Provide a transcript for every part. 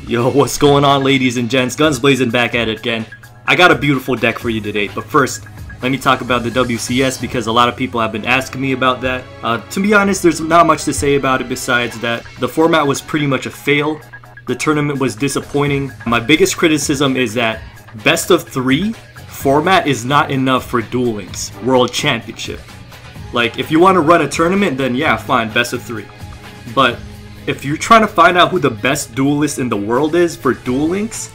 Yo, what's going on, ladies and gents? Guns blazing back at it again. I got a beautiful deck for you today, but first, let me talk about the WCS because a lot of people have been asking me about that. To be honest, there's not much to say about it besides that the format was pretty much a fail. The tournament was disappointing. My biggest criticism is that best of 3 format is not enough for Duel Links World Championship. Like, if you want to run a tournament, then yeah, fine, best of 3. But if you're trying to find out who the best duelist in the world is for Duel Links,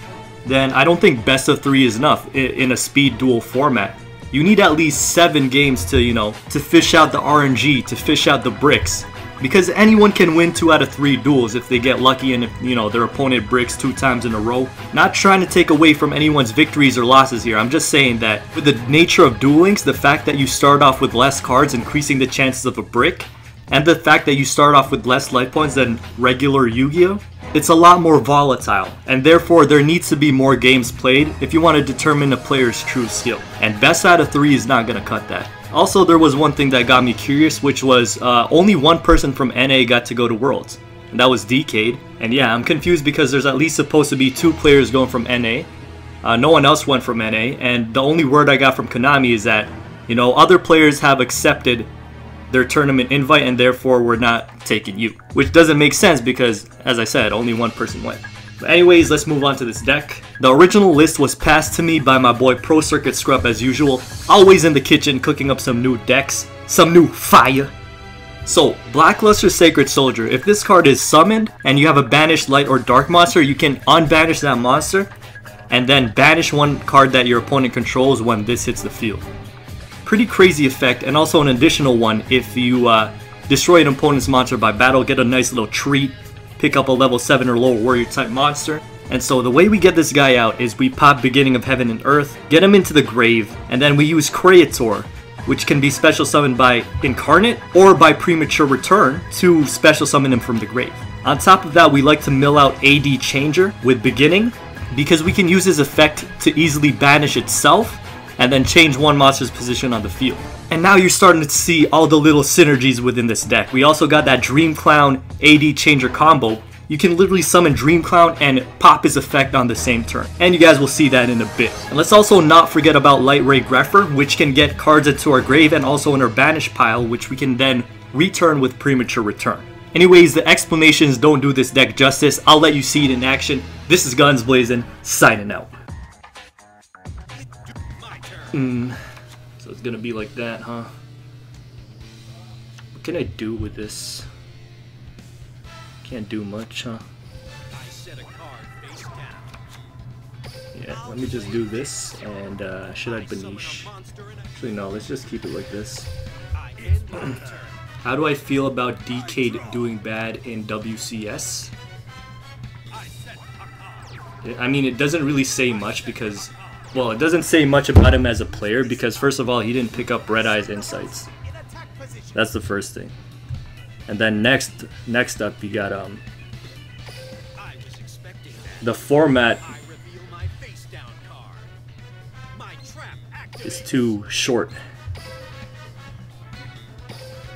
then I don't think best of 3 is enough in a speed duel format. You need at least 7 games to, to fish out the RNG, to fish out the bricks. Because anyone can win 2 out of 3 duels if they get lucky and if, their opponent bricks 2 times in a row. Not trying to take away from anyone's victories or losses here. I'm just saying that with the nature of Duel Links, the fact that you start off with less cards increasing the chances of a brick, and the fact that you start off with less life points than regular Yu-Gi-Oh! It's a lot more volatile, and therefore there needs to be more games played if you want to determine a player's true skill. And best out of 3 is not going to cut that. Also, there was one thing that got me curious, which was only one person from NA got to go to Worlds, and that was Decade. And yeah, I'm confused because there's at least supposed to be 2 players going from NA. No one else went from NA, and the only word I got from Konami is that, other players have accepted their tournament invite and therefore we're not taking you. Which doesn't make sense because, as I said, only one person went. But anyways, let's move on to this deck. The original list was passed to me by my boy Pro Circuit Scrub as usual, always in the kitchen cooking up some new decks, some new fire. So, Blackluster Sacred Soldier, if this card is summoned and you have a banished light or dark monster, you can unbanish that monster and then banish one card that your opponent controls when this hits the field. Pretty crazy effect, and also an additional one if you destroy an opponent's monster by battle, get a nice little treat, pick up a level 7 or lower warrior type monster. And so the way we get this guy out is we pop Beginning of Heaven and Earth, get him into the grave, and then we use Creator, which can be special summoned by Incarnate or by Premature Return to special summon him from the grave. On top of that, we like to mill out AD Changer with Beginning because we can use his effect to easily banish itself and then change one monster's position on the field. And now you're starting to see all the little synergies within this deck. We also got that Dream Clown AD Changer combo. You can literally summon Dream Clown and pop his effect on the same turn. And you guys will see that in a bit. And let's also not forget about Light Ray Grepher, which can get cards into our grave and also in our banish pile, which we can then return with Premature Return. Anyways, the explanations don't do this deck justice. I'll let you see it in action. This is Guns Blazing, signing out. So it's gonna be like that, huh? What can I do with this? Can't do much, huh? Yeah, let me just do this, and should I Banish? Actually no, let's just keep it like this. How do I feel about Decade doing bad in WCS? I mean, it doesn't really say much because, well, it doesn't say much about him as a player because, first of all, he didn't pick up Red Eye's Insights. That's the first thing. And then next up, you got the format is too short.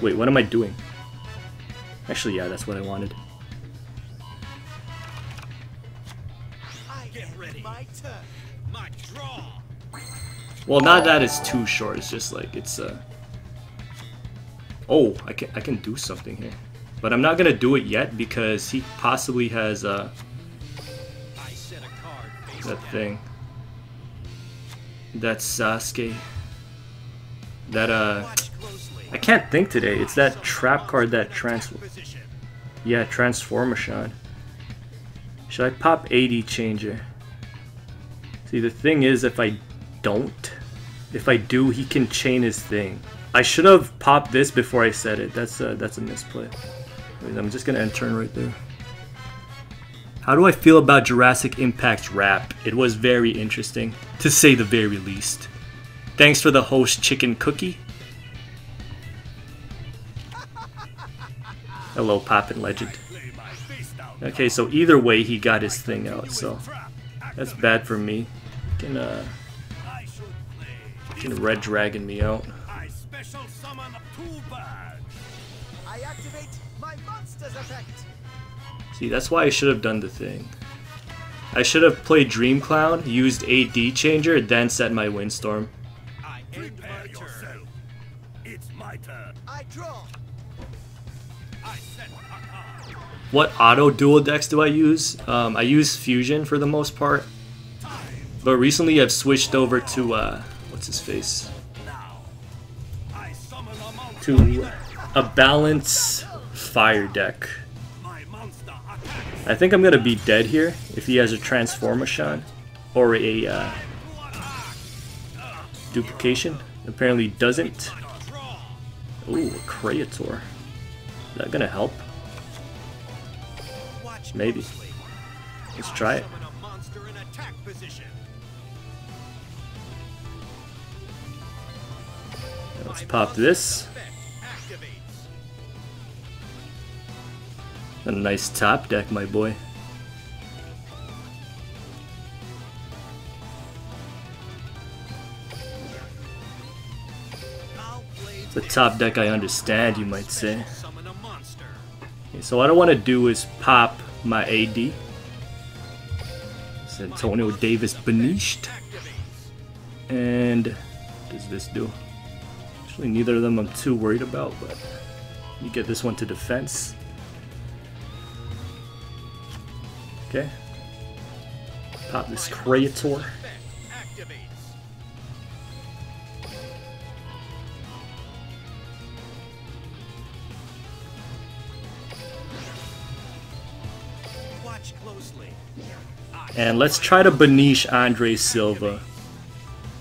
Wait, what am I doing? Actually, yeah, that's what I wanted. Well, not that it's too short. It's just like it's oh, I can do something here, but I'm not gonna do it yet because he possibly has that thing. That's Sasuke. That I can't think today. It's that trap card that Transformation. Should I pop AD Changer? See, the thing is, if I do, he can chain his thing. I should have popped this before I said it. That's a misplay. Wait, I'm just gonna end turn right there. How do I feel about Jurassic Impact's rap? It was very interesting, to say the very least. Thanks for the host, Chicken Cookie. Hello, Poppin' Legend. Okay, so either way, he got his thing out, so that's bad for me. Can Red Dragon me out. See, that's why I should have done the thing. I should have played Dream Clown, used AD Changer, then set my Windstorm. Prepare yourself. It's my turn. I draw. I set a card. What auto duel decks do I use? I use Fusion for the most part. But recently I've switched over to, what's his face? To a balance fire deck. I think I'm gonna be dead here if he has a Transformation or a duplication. Apparently doesn't. Ooh, a Creator. Is that gonna help? Maybe. Let's try it. Let's pop this. A nice top deck, my boy. It's a top deck I understand, you might say. Okay, so what I want to do is pop my AD. It's Antonio Davis Benished. And what does this do? Actually, neither of them I'm too worried about, but you get this one to defense. Okay. Pop this Creator. Watch closely. And let's try to Banish Andre Silva.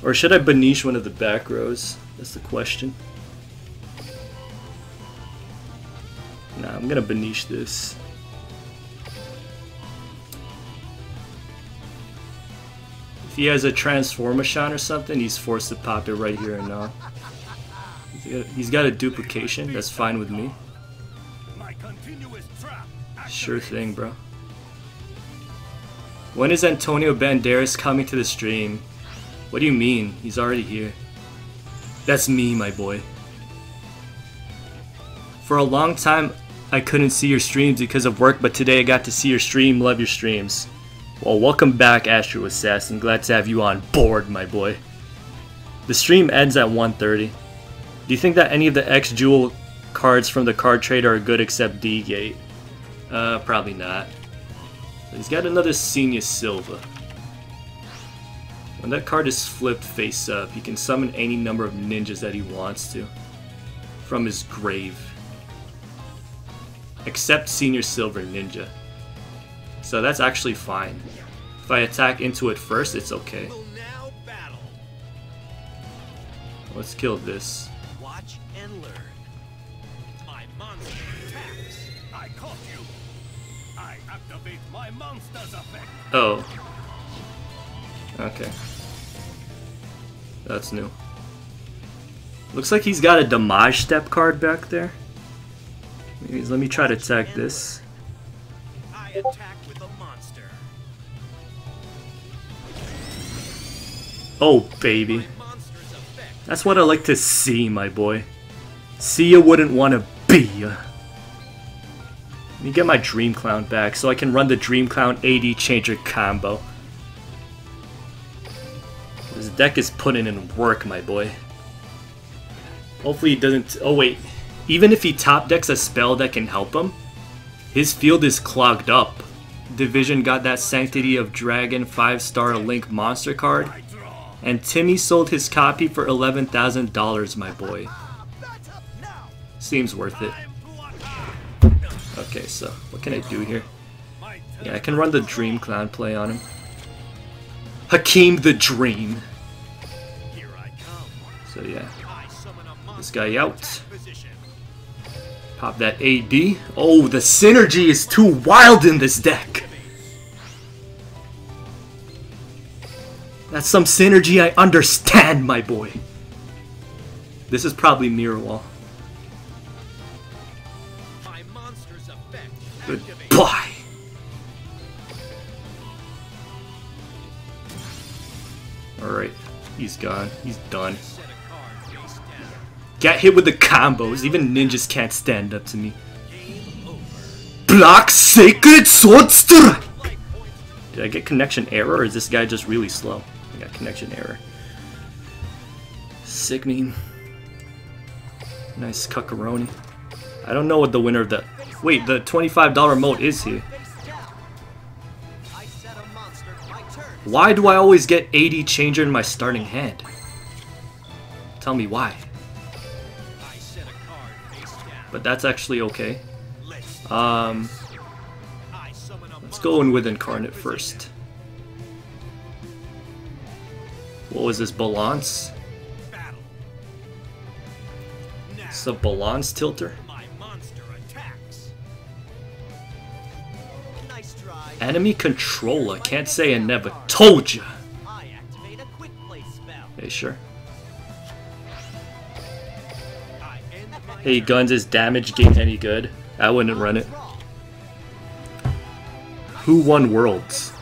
Or should I Banish one of the back rows? That's the question. Nah, I'm gonna Banish this. If he has a Transformation or something, he's forced to pop it right here and now. He's got a duplication, that's fine with me. Sure thing, bro. When is Antonio Banderas coming to the stream? What do you mean? He's already here. That's me, my boy. For a long time, I couldn't see your streams because of work, but today I got to see your stream. Love your streams. Well, welcome back, Astro Assassin. Glad to have you on board, my boy. The stream ends at 1:30. Do you think that any of the X-Jewel cards from the card trader are good except D-Gate? Probably not. He's got another Senior Silva. When that card is flipped face up, he can summon any number of ninjas that he wants to from his grave. Except Senior Silver Ninja. So that's actually fine. If I attack into it first, it's okay. Let's kill this. Watch and learn. My monster attacks. I caught you. I activate my monster's effect. Oh. Okay. That's new. Looks like he's got a damage step card back there. Maybe, let me try to attack this. I attack with a monster. Oh, baby. That's what I like to see, my boy. See ya wouldn't want to be ya. Let me get my Dream Clown back so I can run the Dream Clown AD Changer combo. This deck is putting in work, my boy. Hopefully he doesn't... Oh, wait. Even if he top decks a spell that can help him, his field is clogged up. Division got that Sanctity of Dragon 5-star Link monster card, and Timmy sold his copy for $11,000, my boy. Seems worth it. Okay, so what can I do here? Yeah, I can run the Dream Clown play on him. Hakeem the Dream. So yeah, this guy out. Pop that AD. Oh, the synergy is too wild in this deck. That's some synergy I understand, my boy. This is probably Mirror Wall. Goodbye. Alright, he's gone. He's done. Get hit with the combos. Even ninjas can't stand up to me. Block Sacred Sword Strike! Did I get connection error, or is this guy just really slow? I got connection error. Signy. Nice cuccaroni. I don't know what the winner of the... Wait, the $25 moat is here. Why do I always get 80 changer in my starting hand? Tell me why. But that's actually okay. Let's go in with Incarnate first. What was this, Balance? It's a Balance tilter. Enemy controller. Can't say I never told ya. Hey, sure. Hey, Guns, is damage gain any good? I wouldn't run it. Who won Worlds?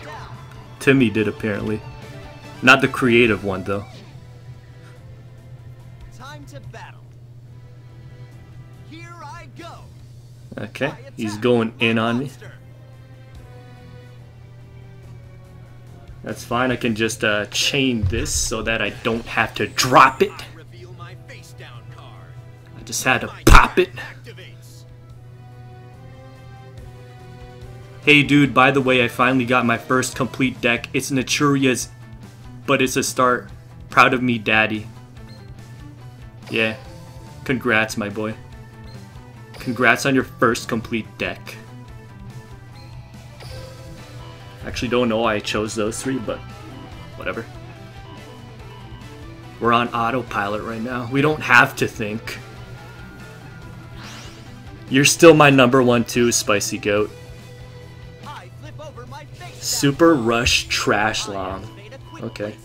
Timmy did, apparently. Not the creative one, though. Time to battle. Here I go. Okay, he's going in on me. That's fine, I can just chain this so that I don't have to drop it. I just had to pop it. Hey dude, by the way, I finally got my first complete deck. It's Naturia's, but it's a start. Proud of me, daddy. Yeah, congrats my boy. Congrats on your first complete deck. Actually don't know why I chose those three, but whatever. We're on autopilot right now. We don't have to think. You're still my #1 too, Spicy Goat. Super Rush Trash Long. Okay.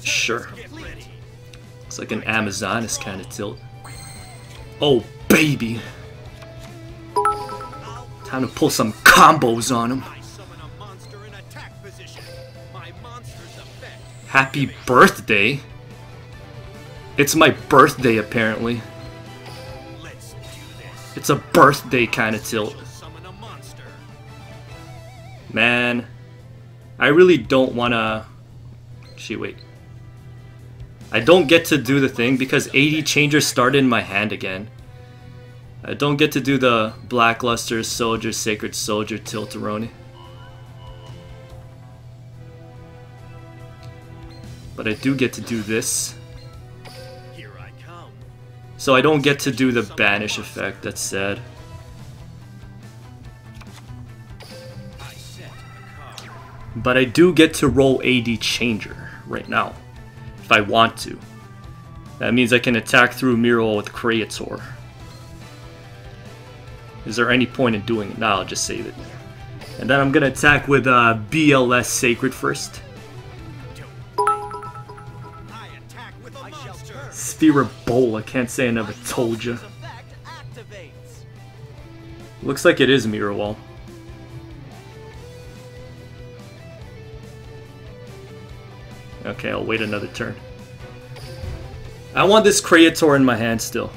Sure. Looks like an Amazoness kind of tilt. Oh, baby. Time to pull some combos on him. Happy birthday. It's my birthday, apparently. It's a birthday kind of tilt. Man, I really don't want to... Actually, wait. I don't get to do the thing because 80 changers started in my hand again. I don't get to do the Blackluster, Soldier, Sacred Soldier, Tilteroni. But I do get to do this. So I don't get to do the Banish effect, that's sad. But I do get to roll AD Changer right now, if I want to. That means I can attack through Miro with Creator. Is there any point in doing it? No, I'll just save it. And then I'm gonna attack with BLS Sacred first. Sphere Bowl, I can't say I never told you. Looks like it is Mirror Wall. Okay, I'll wait another turn. I want this Creator in my hand still.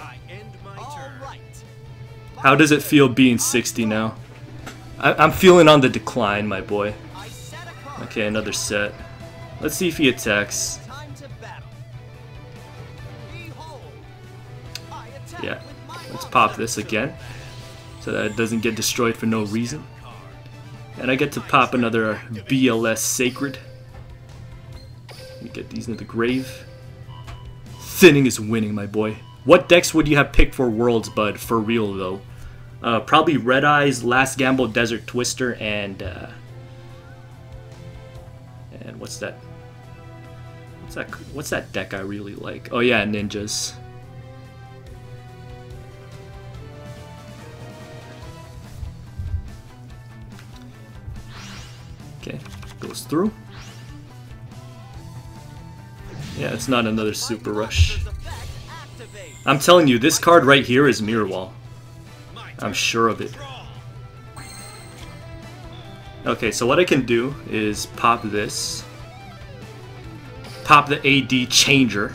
How does it feel being 60 now? I'm feeling on the decline, my boy. Okay, another set. Let's see if he attacks. Yeah, let's pop this again, so that it doesn't get destroyed for no reason. And I get to pop another BLS Sacred. Let me get these into the grave. Thinning is winning, my boy. What decks would you have picked for Worlds, bud? For real, though. Probably Red Eyes, Last Gamble, Desert Twister, and what's that? What's that deck I really like? Oh yeah, Ninjas. Okay, goes through. Yeah, it's not another Super Rush. I'm telling you, this card right here is Mirror Wall. I'm sure of it. Okay, so what I can do is pop this. Pop the AD Changer.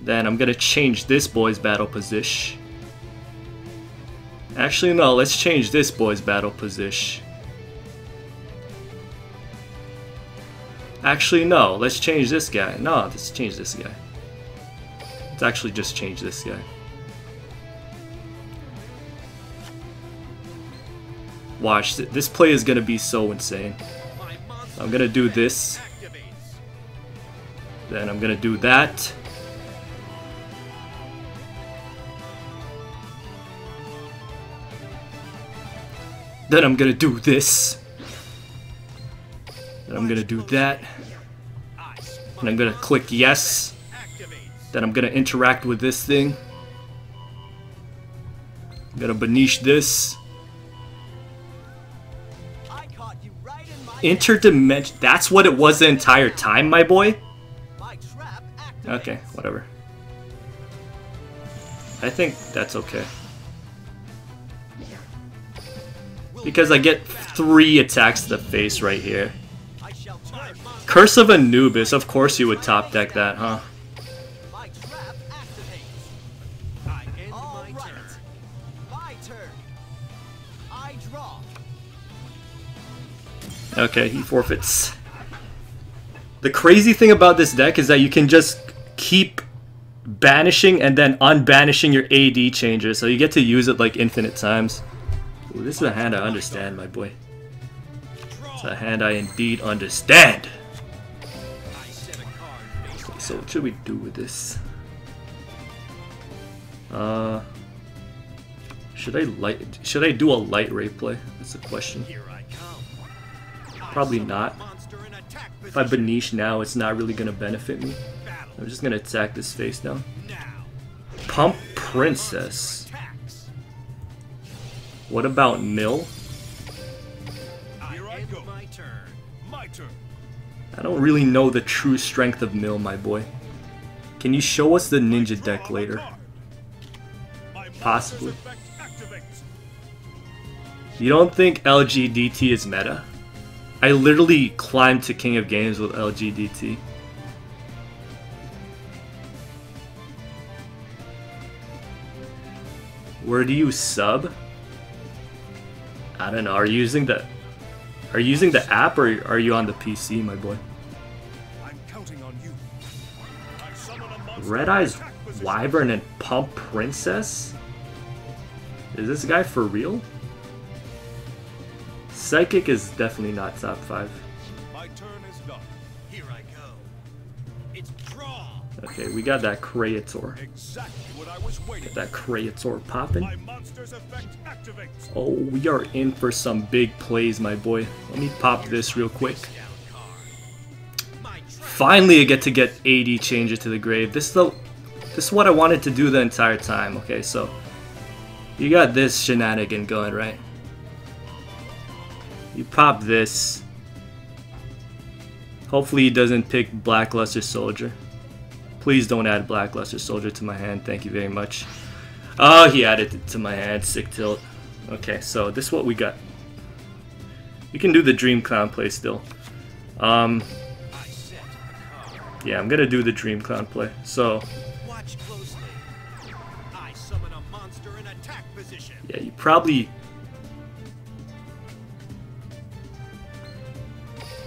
Then I'm gonna change this boy's battle position. Actually, no, let's change this boy's battle position. Actually, no, let's change this guy. No, let's change this guy. Let's actually just change this guy. Watch, this play is gonna be so insane. I'm gonna do this. Then I'm gonna do that. Then I'm gonna do this. Then I'm gonna do that. And I'm gonna click yes. Then I'm gonna interact with this thing. I'm gonna banish this. Interdimension. That's what it was the entire time, my boy? Okay, whatever. I think that's okay. Because I get 3 attacks to the face right here. Curse of Anubis. Of course you would top deck that, huh? Okay, he forfeits. The crazy thing about this deck is that you can just keep banishing and then unbanishing your AD changes, so you get to use it like infinite times. Ooh, this is a hand I understand, my boy. It's a hand I indeed understand. Okay, so what should we do with this? Should I do a light ray play? That's the question. Probably not. If I banish now, it's not really gonna benefit me. I'm just gonna attack this face down. Pump Princess. What about Mill? I don't really know the true strength of Mill, my boy. Can you show us the ninja deck later? Possibly. You don't think LGDT is meta? I literally climbed to King of Games with LGDT. Where do you sub? I don't know. Are you using the app or are you on the PC, my boy? I'm counting on you. Red Eyes Wyvern and Pump Princess? Is this guy for real? Psychic is definitely not top 5. My turn is done. Here I go. It's draw. Okay, we got that Creator. Exactly what I was waiting. Get that Creator popping. My monster's effect activates. Oh, we are in for some big plays, my boy. Let me pop this real quick. Finally, I get to get 80 changes to the grave. This is what I wanted to do the entire time. Okay, so you got this shenanigan going, right? You pop this. Hopefully he doesn't pick Blackluster Soldier. Please don't add Blackluster Soldier to my hand. Thank you very much. Oh, he added it to my hand. Sick tilt. Okay, so this is what we got. You can do the Dream Clown play still. Yeah, I'm gonna do the Dream Clown play. So Watch closely. I summon a monster in attack position. yeah, you probably.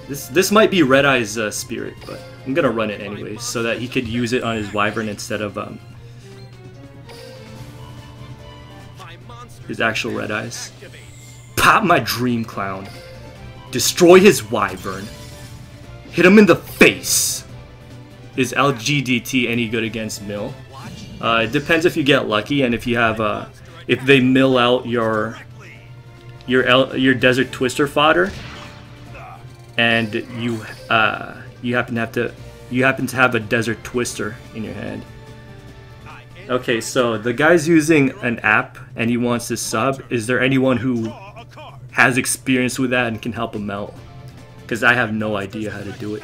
This might be Red Eye's spirit, but I'm gonna run it anyways so that he could use it on his Wyvern instead of his actual Red Eyes. Pop my Dream Clown. Destroy his Wyvern. Hit him in the face. Is LGDT any good against Mill? It depends if you get lucky and if you have if they mill out your Desert Twister fodder. And you happen to have a Desert Twister in your hand. Okay, so the guy's using an app and he wants to sub. Is there anyone who has experience with that and can help him out? Because I have no idea how to do it.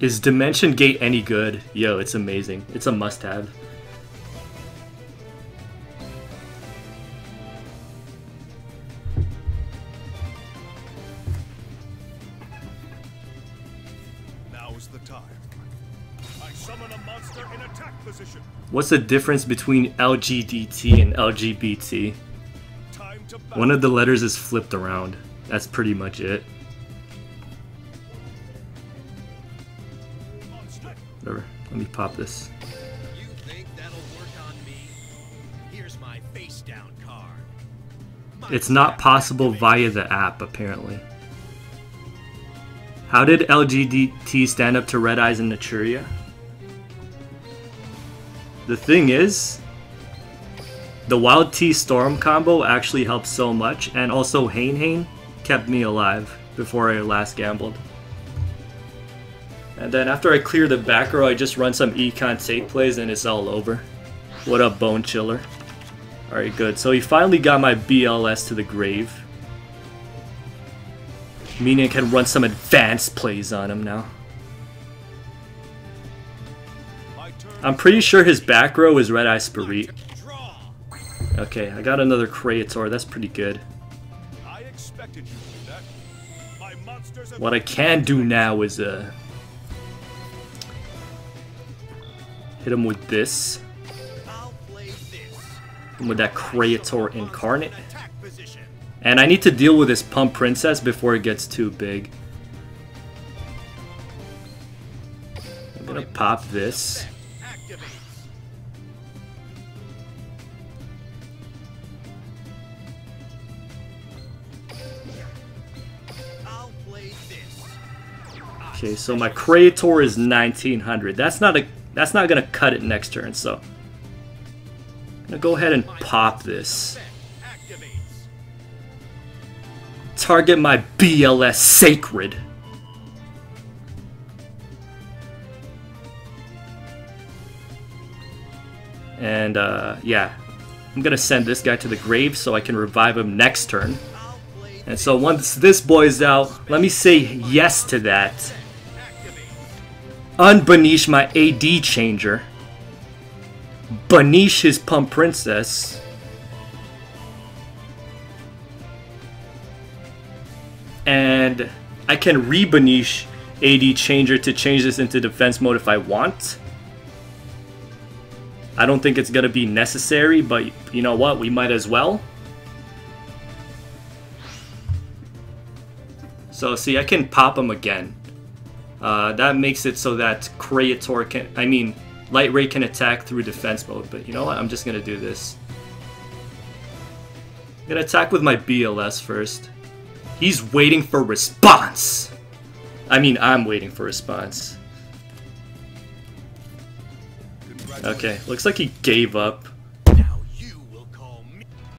Is Dimension Gate any good? Yo, it's amazing. It's a must-have. Now's the time. I summon a monster in attack position. What's the difference between LGDT and LGBT? Time to One of the letters is flipped around. That's pretty much it. Whatever. Let me pop this. You think that'll work on me? Here's my face down card. It's not possible via the app, apparently. How did LGDT stand up to Red Eyes and Naturia? The thing is, the Wild T Storm combo actually helped so much, and also Hain kept me alive before I last gambled. And then after I clear the back row, I just run some econ safe plays and it's all over. What up, Bone Chiller? Alright, good. So he finally got my BLS to the grave. Meaning I can run some advanced plays on him now. I'm pretty sure his back row is Red Eye Spirit. Okay, I got another Creator. That's pretty good. What I can do now is hit him with this. Hit him with that Creator Incarnate. And I need to deal with this Pump Princess before it gets too big. I'm gonna pop this. Okay, so my Creator is 1900. That's not gonna cut it next turn, so I'm gonna go ahead and pop this. Target my BLS Sacred. And yeah, I'm gonna send this guy to the grave so I can revive him next turn. And so once this boy's out, let me say yes to that. Unbanish my AD changer. Banish his Pump Princess. And I can re-banish AD changer to change this into defense mode if I want. I don't think it's gonna be necessary, but you know what? We might as well. So see, I can pop him again. That makes it so that Creator can, Light Ray can attack through defense mode. But you know what? I'm just gonna do this. I'm gonna attack with my BLS first. He's waiting for response. I'm waiting for response. Okay, looks like he gave up.